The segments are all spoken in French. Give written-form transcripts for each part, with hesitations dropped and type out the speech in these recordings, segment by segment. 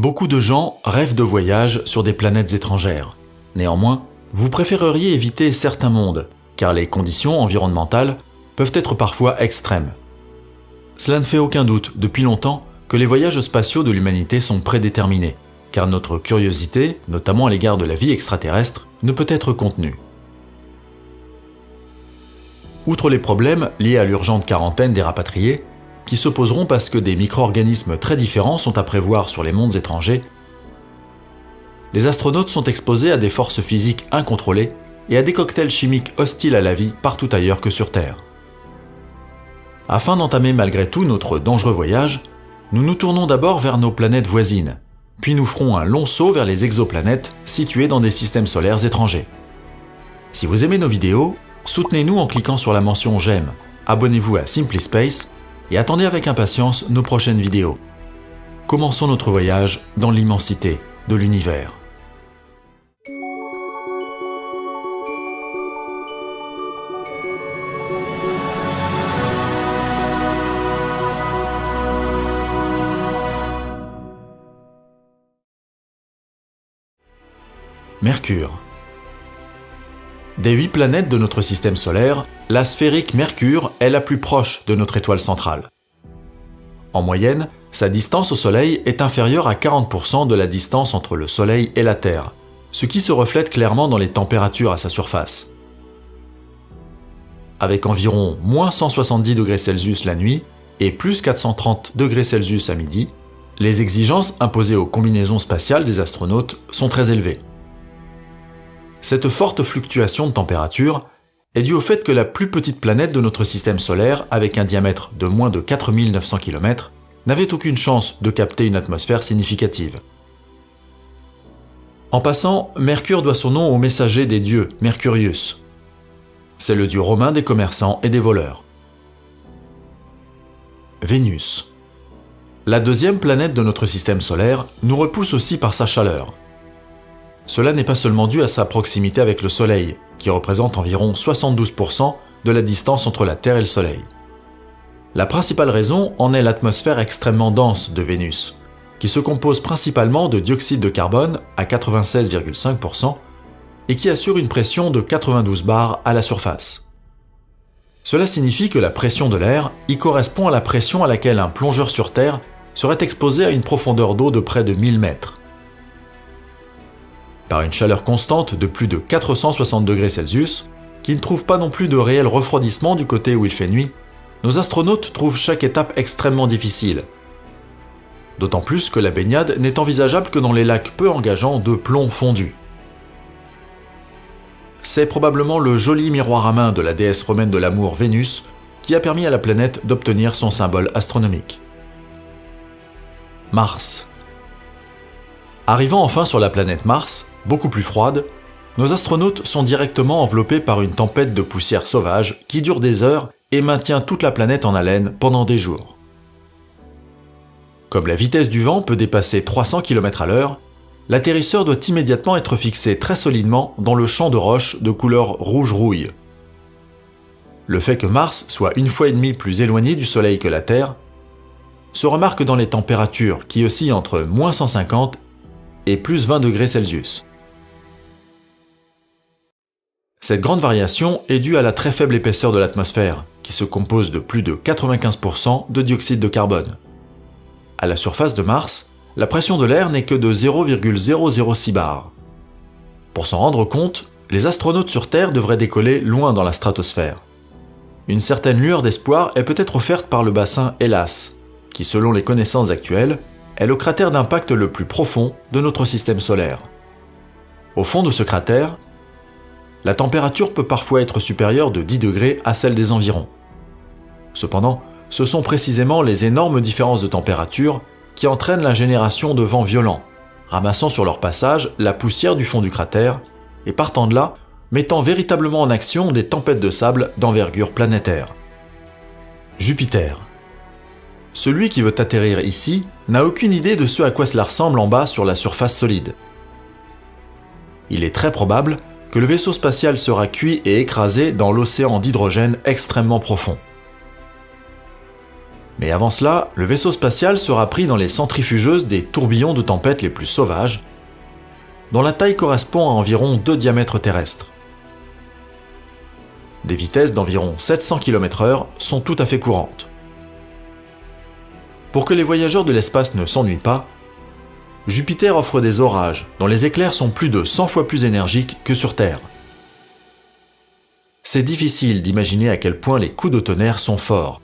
Beaucoup de gens rêvent de voyages sur des planètes étrangères. Néanmoins, vous préféreriez éviter certains mondes, car les conditions environnementales peuvent être parfois extrêmes. Cela ne fait aucun doute depuis longtemps que les voyages spatiaux de l'humanité sont prédéterminés, car notre curiosité, notamment à l'égard de la vie extraterrestre, ne peut être contenue. Outre les problèmes liés à l'urgente quarantaine des rapatriés, qui se poseront parce que des micro-organismes très différents sont à prévoir sur les mondes étrangers, les astronautes sont exposés à des forces physiques incontrôlées et à des cocktails chimiques hostiles à la vie partout ailleurs que sur Terre. Afin d'entamer malgré tout notre dangereux voyage, nous nous tournons d'abord vers nos planètes voisines, puis nous ferons un long saut vers les exoplanètes situées dans des systèmes solaires étrangers. Si vous aimez nos vidéos, soutenez-nous en cliquant sur la mention j'aime, abonnez-vous à Simply Space et attendez avec impatience nos prochaines vidéos. Commençons notre voyage dans l'immensité de l'univers. Mercure. Des 8 planètes de notre système solaire, la sphérique Mercure est la plus proche de notre étoile centrale. En moyenne, sa distance au Soleil est inférieure à 40% de la distance entre le Soleil et la Terre, ce qui se reflète clairement dans les températures à sa surface. Avec environ moins 170 degrés Celsius la nuit et plus 430 degrés Celsius à midi, les exigences imposées aux combinaisons spatiales des astronautes sont très élevées. Cette forte fluctuation de température est due au fait que la plus petite planète de notre système solaire, avec un diamètre de moins de 4900 km, n'avait aucune chance de capter une atmosphère significative. En passant, Mercure doit son nom au messager des dieux, Mercurius. C'est le dieu romain des commerçants et des voleurs. Vénus. La deuxième planète de notre système solaire nous repousse aussi par sa chaleur. Cela n'est pas seulement dû à sa proximité avec le Soleil, qui représente environ 72% de la distance entre la Terre et le Soleil. La principale raison en est l'atmosphère extrêmement dense de Vénus, qui se compose principalement de dioxyde de carbone à 96,5% et qui assure une pression de 92 bars à la surface. Cela signifie que la pression de l'air y correspond à la pression à laquelle un plongeur sur Terre serait exposé à une profondeur d'eau de près de 1000 mètres. Par une chaleur constante de plus de 460 degrés Celsius, qui ne trouve pas non plus de réel refroidissement du côté où il fait nuit, nos astronautes trouvent chaque étape extrêmement difficile. D'autant plus que la baignade n'est envisageable que dans les lacs peu engageants de plomb fondu. C'est probablement le joli miroir à main de la déesse romaine de l'amour Vénus qui a permis à la planète d'obtenir son symbole astronomique. Mars. Arrivant enfin sur la planète Mars, beaucoup plus froide, nos astronautes sont directement enveloppés par une tempête de poussière sauvage qui dure des heures et maintient toute la planète en haleine pendant des jours. Comme la vitesse du vent peut dépasser 300 km/h, l'atterrisseur doit immédiatement être fixé très solidement dans le champ de roches de couleur rouge-rouille. Le fait que Mars soit 1,5 fois plus éloigné du Soleil que la Terre se remarque dans les températures qui oscillent entre moins 150 et plus 20 degrés Celsius. Cette grande variation est due à la très faible épaisseur de l'atmosphère, qui se compose de plus de 95% de dioxyde de carbone. À la surface de Mars, la pression de l'air n'est que de 0,006 bars. Pour s'en rendre compte, les astronautes sur Terre devraient décoller loin dans la stratosphère. Une certaine lueur d'espoir est peut-être offerte par le bassin Hellas, qui selon les connaissances actuelles, est le cratère d'impact le plus profond de notre système solaire. Au fond de ce cratère, la température peut parfois être supérieure de 10 degrés à celle des environs. Cependant, ce sont précisément les énormes différences de température qui entraînent la génération de vents violents, ramassant sur leur passage la poussière du fond du cratère et partant de là, mettant véritablement en action des tempêtes de sable d'envergure planétaire. Jupiter. Celui qui veut atterrir ici n'a aucune idée de ce à quoi cela ressemble en bas sur la surface solide. Il est très probable que le vaisseau spatial sera cuit et écrasé dans l'océan d'hydrogène extrêmement profond. Mais avant cela, le vaisseau spatial sera pris dans les centrifugeuses des tourbillons de tempête les plus sauvages, dont la taille correspond à environ 2 diamètres terrestres. Des vitesses d'environ 700 km/h sont tout à fait courantes. Pour que les voyageurs de l'espace ne s'ennuient pas, Jupiter offre des orages dont les éclairs sont plus de 100 fois plus énergiques que sur Terre. C'est difficile d'imaginer à quel point les coups de tonnerre sont forts.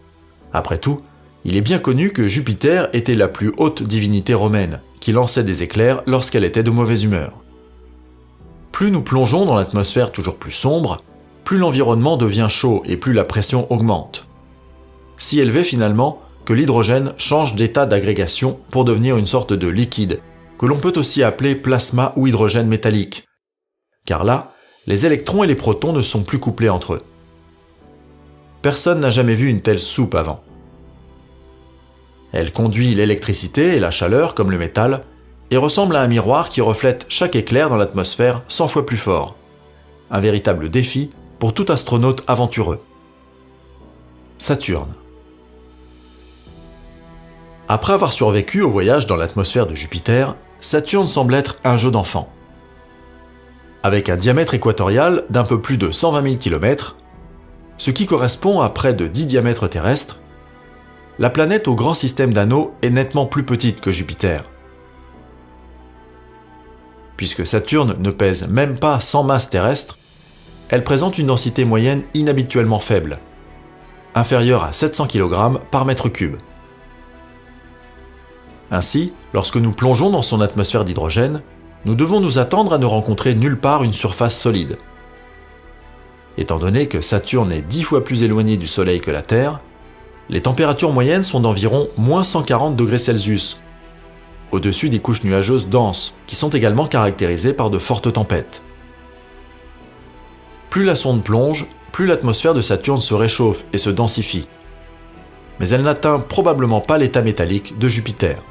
Après tout, il est bien connu que Jupiter était la plus haute divinité romaine, qui lançait des éclairs lorsqu'elle était de mauvaise humeur. Plus nous plongeons dans l'atmosphère toujours plus sombre, plus l'environnement devient chaud et plus la pression augmente. Si élevé finalement que l'hydrogène change d'état d'agrégation pour devenir une sorte de liquide, que l'on peut aussi appeler plasma ou hydrogène métallique. Car là, les électrons et les protons ne sont plus couplés entre eux. Personne n'a jamais vu une telle soupe avant. Elle conduit l'électricité et la chaleur comme le métal, et ressemble à un miroir qui reflète chaque éclair dans l'atmosphère 100 fois plus fort. Un véritable défi pour tout astronaute aventureux. Saturne. Après avoir survécu au voyage dans l'atmosphère de Jupiter, Saturne semble être un jeu d'enfant. Avec un diamètre équatorial d'un peu plus de 120 000 km, ce qui correspond à près de 10 diamètres terrestres, la planète au grand système d'anneaux est nettement plus petite que Jupiter. Puisque Saturne ne pèse même pas 100 masses terrestres, elle présente une densité moyenne inhabituellement faible, inférieure à 700 kg par mètre cube. Ainsi, lorsque nous plongeons dans son atmosphère d'hydrogène, nous devons nous attendre à ne rencontrer nulle part une surface solide. Étant donné que Saturne est 10 fois plus éloigné du Soleil que la Terre, les températures moyennes sont d'environ moins 140 degrés Celsius, au-dessus des couches nuageuses denses, qui sont également caractérisées par de fortes tempêtes. Plus la sonde plonge, plus l'atmosphère de Saturne se réchauffe et se densifie. Mais elle n'atteint probablement pas l'état métallique de Jupiter.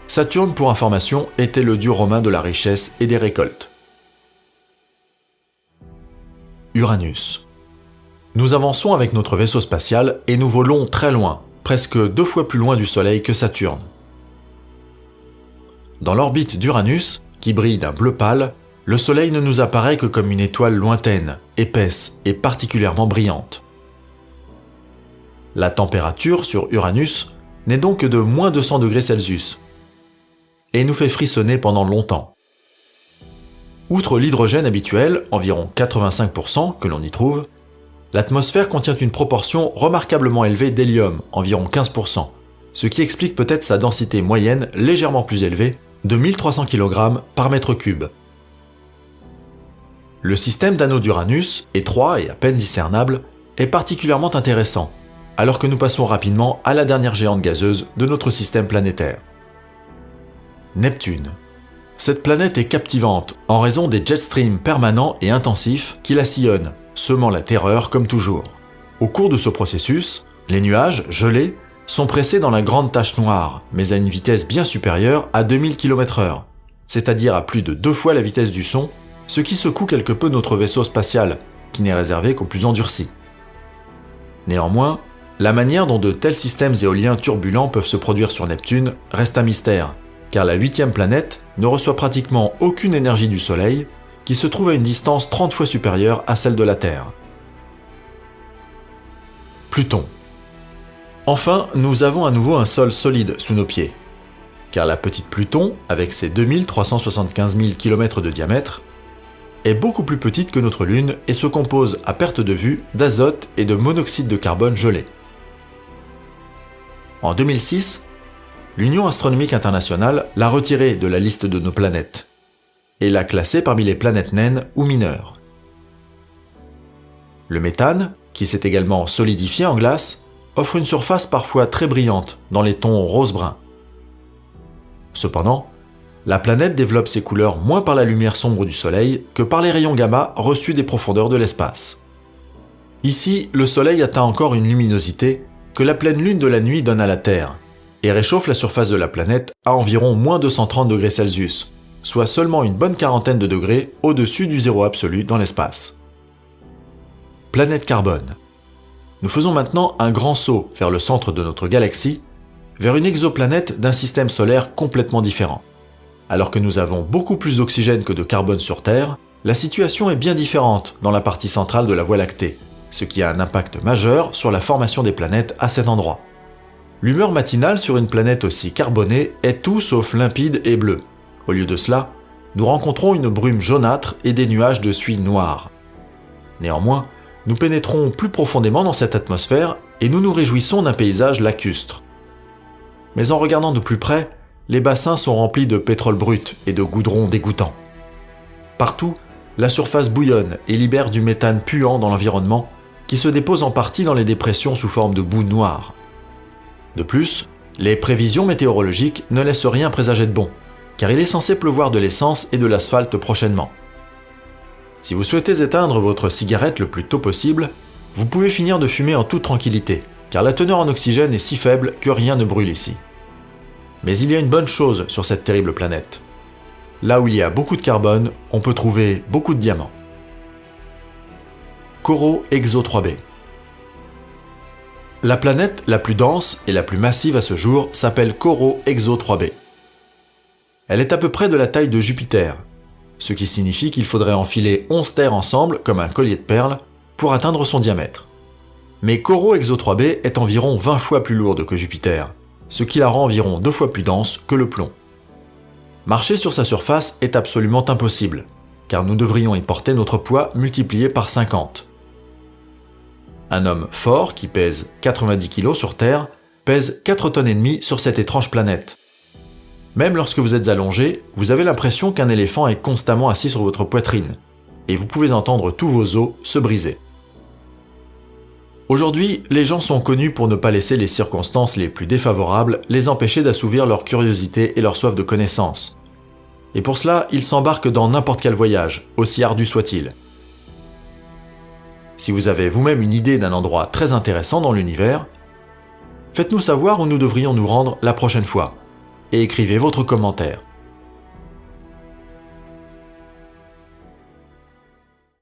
Saturne, pour information, était le dieu romain de la richesse et des récoltes. Uranus. Nous avançons avec notre vaisseau spatial et nous volons très loin, presque 2 fois plus loin du Soleil que Saturne. Dans l'orbite d'Uranus, qui brille d'un bleu pâle, le Soleil ne nous apparaît que comme une étoile lointaine, épaisse et particulièrement brillante. La température sur Uranus n'est donc que de moins 200 degrés Celsius et nous fait frissonner pendant longtemps. Outre l'hydrogène habituel, environ 85% que l'on y trouve, l'atmosphère contient une proportion remarquablement élevée d'hélium, environ 15%, ce qui explique peut-être sa densité moyenne légèrement plus élevée de 1300 kg par mètre cube. Le système d'anneaux d'Uranus, étroit et à peine discernable, est particulièrement intéressant, alors que nous passons rapidement à la dernière géante gazeuse de notre système planétaire. Neptune. Cette planète est captivante en raison des jet streams permanents et intensifs qui la sillonnent, semant la terreur comme toujours. Au cours de ce processus, les nuages, gelés, sont pressés dans la grande tache noire, mais à une vitesse bien supérieure à 2000 km/h, c'est-à-dire à plus de 2 fois la vitesse du son, ce qui secoue quelque peu notre vaisseau spatial, qui n'est réservé qu'aux plus endurcis. Néanmoins, la manière dont de tels systèmes éoliens turbulents peuvent se produire sur Neptune reste un mystère, car la 8e planète ne reçoit pratiquement aucune énergie du Soleil, qui se trouve à une distance 30 fois supérieure à celle de la Terre. Pluton. Enfin, nous avons à nouveau un sol solide sous nos pieds, car la petite Pluton, avec ses 2375 000 km de diamètre, est beaucoup plus petite que notre Lune et se compose à perte de vue d'azote et de monoxyde de carbone gelé. En 2006, l'Union astronomique internationale l'a retirée de la liste de nos planètes et l'a classée parmi les planètes naines ou mineures. Le méthane, qui s'est également solidifié en glace, offre une surface parfois très brillante dans les tons rose-brun. Cependant, la planète développe ses couleurs moins par la lumière sombre du Soleil que par les rayons gamma reçus des profondeurs de l'espace. Ici, le Soleil atteint encore une luminosité que la pleine lune de la nuit donne à la Terre, et réchauffe la surface de la planète à environ moins 230 degrés Celsius, soit seulement une bonne quarantaine de degrés au-dessus du zéro absolu dans l'espace. Planète Carbone. Nous faisons maintenant un grand saut vers le centre de notre galaxie, vers une exoplanète d'un système solaire complètement différent. Alors que nous avons beaucoup plus d'oxygène que de carbone sur Terre, la situation est bien différente dans la partie centrale de la Voie lactée, ce qui a un impact majeur sur la formation des planètes à cet endroit. L'humeur matinale sur une planète aussi carbonée est tout sauf limpide et bleue. Au lieu de cela, nous rencontrons une brume jaunâtre et des nuages de suie noire. Néanmoins, nous pénétrons plus profondément dans cette atmosphère et nous nous réjouissons d'un paysage lacustre. Mais en regardant de plus près, les bassins sont remplis de pétrole brut et de goudron dégoûtant. Partout, la surface bouillonne et libère du méthane puant dans l'environnement, qui se dépose en partie dans les dépressions sous forme de boue noire. De plus, les prévisions météorologiques ne laissent rien présager de bon, car il est censé pleuvoir de l'essence et de l'asphalte prochainement. Si vous souhaitez éteindre votre cigarette le plus tôt possible, vous pouvez finir de fumer en toute tranquillité, car la teneur en oxygène est si faible que rien ne brûle ici. Mais il y a une bonne chose sur cette terrible planète. Là où il y a beaucoup de carbone, on peut trouver beaucoup de diamants. Corot Exo 3b. La planète la plus dense et la plus massive à ce jour s'appelle Corot Exo 3b. Elle est à peu près de la taille de Jupiter, ce qui signifie qu'il faudrait enfiler 11 terres ensemble comme un collier de perles pour atteindre son diamètre. Mais Corot Exo 3b est environ 20 fois plus lourde que Jupiter, ce qui la rend environ 2 fois plus dense que le plomb. Marcher sur sa surface est absolument impossible, car nous devrions y porter notre poids multiplié par 50. Un homme fort qui pèse 90 kg sur Terre pèse 4 tonnes et demie sur cette étrange planète. Même lorsque vous êtes allongé, vous avez l'impression qu'un éléphant est constamment assis sur votre poitrine, et vous pouvez entendre tous vos os se briser. Aujourd'hui, les gens sont connus pour ne pas laisser les circonstances les plus défavorables les empêcher d'assouvir leur curiosité et leur soif de connaissance. Et pour cela, ils s'embarquent dans n'importe quel voyage, aussi ardu soit-il. Si vous avez vous-même une idée d'un endroit très intéressant dans l'univers, faites-nous savoir où nous devrions nous rendre la prochaine fois, et écrivez votre commentaire.